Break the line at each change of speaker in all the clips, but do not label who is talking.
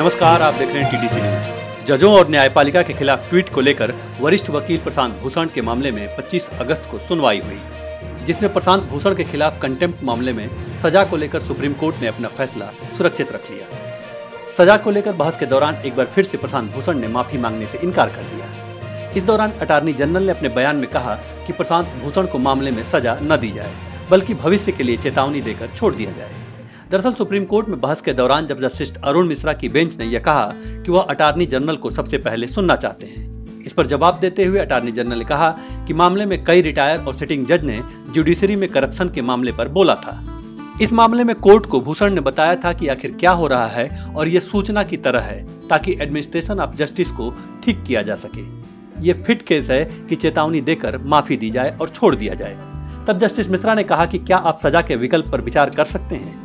नमस्कार, आप देख रहे हैं टीडीसी न्यूज। जजों और न्यायपालिका के खिलाफ ट्वीट को लेकर वरिष्ठ वकील प्रशांत भूषण के मामले में 25 अगस्त को सुनवाई हुई, जिसमें प्रशांत भूषण के खिलाफ कंटेम्प्ट मामले में सजा को लेकर सुप्रीम कोर्ट ने अपना फैसला सुरक्षित रख लिया। सजा को लेकर बहस के दौरान एक बार फिर से प्रशांत भूषण ने माफी मांगने से इनकार कर दिया। इस दौरान अटॉर्नी जनरल ने अपने बयान में कहा कि प्रशांत भूषण को मामले में सजा न दी जाए, बल्कि भविष्य के लिए चेतावनी देकर छोड़ दिया जाए। दरअसल सुप्रीम कोर्ट में बहस के दौरान जब जस्टिस अरुण मिश्रा की बेंच ने यह कहा कि वह अटॉर्नी जनरल को सबसे पहले सुनना चाहते हैं, इस पर जवाब देते हुए अटॉर्नी जनरल ने कहा कि मामले में कई रिटायर और सिटिंग जज ने जुडिशरी में करप्शन के मामले पर बोला था। इस मामले में कोर्ट को भूषण ने बताया था कि आखिर क्या हो रहा है और ये सूचना की तरह है ताकि एडमिनिस्ट्रेशन ऑफ जस्टिस को ठीक किया जा सके। ये फिट केस है कि चेतावनी देकर माफी दी जाए और छोड़ दिया जाए। तब जस्टिस मिश्रा ने कहा कि क्या आप सजा के विकल्प पर विचार कर सकते हैं,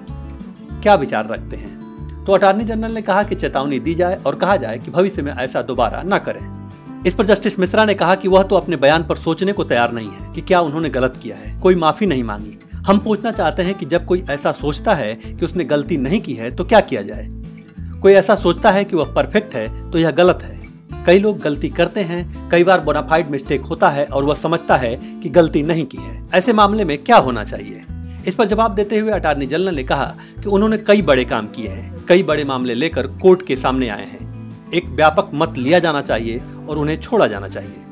क्या विचार रखते हैं? तो अटॉर्नी जनरल ने कहा कि चेतावनी दी जाए और कहा जाए कि भविष्य में ऐसा दोबारा न करें। इस पर जस्टिस मिश्रा ने कहा कि वह तो अपने बयान पर सोचने को तैयार नहीं है कि क्या उन्होंने गलत किया है, कोई माफी नहीं मांगी। हम पूछना चाहते हैं कि जब कोई ऐसा सोचता है कि उसने गलती नहीं की है तो क्या किया जाए? कोई ऐसा सोचता है कि वह परफेक्ट है तो यह गलत है। कई लोग गलती करते हैं, कई बार बोनाफाइड मिस्टेक होता है और वह समझता है कि गलती नहीं की है। ऐसे मामले में क्या होना चाहिए? इस पर जवाब देते हुए अटॉर्नी जनरल ने कहा कि उन्होंने कई बड़े काम किए हैं, कई बड़े मामले लेकर कोर्ट के सामने आए हैं। एक व्यापक मत लिया जाना चाहिए और उन्हें छोड़ा जाना चाहिए।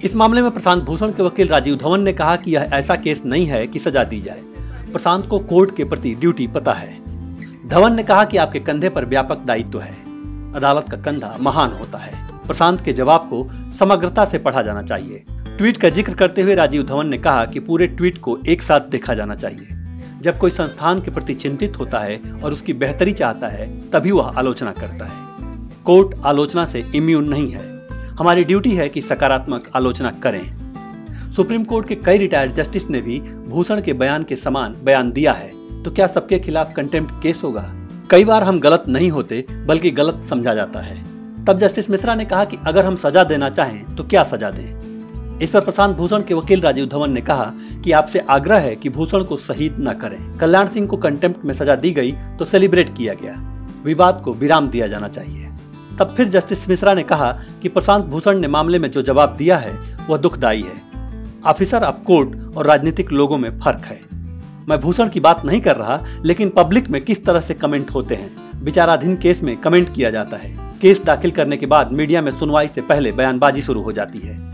इस मामले में प्रशांत भूषण के वकील राजीव धवन ने कहा कि यह ऐसा केस नहीं है कि सजा दी जाए। प्रशांत को कोर्ट के प्रति ड्यूटी पता है। धवन ने कहा कि आपके कंधे पर व्यापक दायित्व है, अदालत का कंधा महान होता है। प्रशांत के जवाब को समग्रता से पढ़ा जाना चाहिए। ट्वीट का जिक्र करते हुए राजीव धवन ने कहा कि पूरे ट्वीट को एक साथ देखा जाना चाहिए। जब कोई संस्थान के प्रति चिंतित होता है और उसकी बेहतरी चाहता है तभी वह आलोचना करता है। कोर्ट आलोचना से इम्यून नहीं है। हमारी ड्यूटी है कि सकारात्मक आलोचना करें। सुप्रीम कोर्ट के कई रिटायर्ड जस्टिस ने भी भूषण के बयान के समान बयान दिया है, तो क्या सबके खिलाफ कंटेम्प्ट केस होगा? कई बार हम गलत नहीं होते बल्कि गलत समझा जाता है। तब जस्टिस मिश्रा ने कहा कि अगर हम सजा देना चाहें तो क्या सजा दें? इस पर प्रशांत भूषण के वकील राजीव धवन ने कहा कि आपसे आग्रह है कि भूषण को शहीद न करें। कल्याण सिंह को कंटेम्प्ट में सजा दी गई तो सेलिब्रेट किया गया, विवाद को विराम दिया जाना चाहिए। तब फिर जस्टिस मिश्रा ने कहा कि प्रशांत भूषण ने मामले में जो जवाब दिया है वह दुखदायी है। ऑफिसर ऑफ कोर्ट और राजनीतिक लोगों में फर्क है। मैं भूषण की बात नहीं कर रहा, लेकिन पब्लिक में किस तरह से कमेंट होते हैं। विचाराधीन केस में कमेंट किया जाता है। केस दाखिल करने के बाद मीडिया में सुनवाई से पहले बयानबाजी शुरू हो जाती है।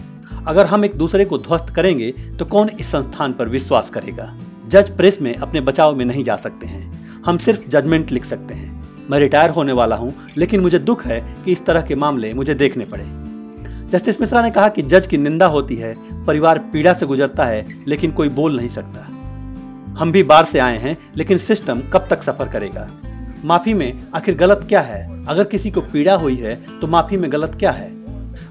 अगर हम एक दूसरे को ध्वस्त करेंगे तो कौन इस संस्थान पर विश्वास करेगा? जज प्रेस में अपने बचाव में नहीं जा सकते हैं। हम सिर्फ जजमेंट लिख सकते हैं। मैं रिटायर होने वाला हूं, लेकिन मुझे दुख है कि इस तरह के मामले मुझे देखने पड़े। जस्टिस मिश्रा ने कहा कि जज की निंदा होती है, परिवार पीड़ा से गुजरता है, लेकिन कोई बोल नहीं सकता। हम भी बाहर से आए हैं, लेकिन सिस्टम कब तक सफर करेगा? माफी में आखिर गलत क्या है? अगर किसी को पीड़ा हुई है तो माफी में गलत क्या है?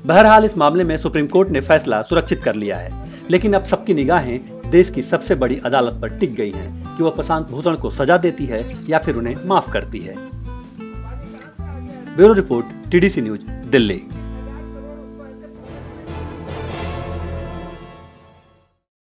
बहरहाल इस मामले में सुप्रीम कोर्ट ने फैसला सुरक्षित कर लिया है, लेकिन अब सबकी निगाहें देश की सबसे बड़ी अदालत पर टिक गई हैं कि वह प्रशांत भूषण को सजा देती है या फिर उन्हें माफ करती है। Bureau report, TDC news, Delhi.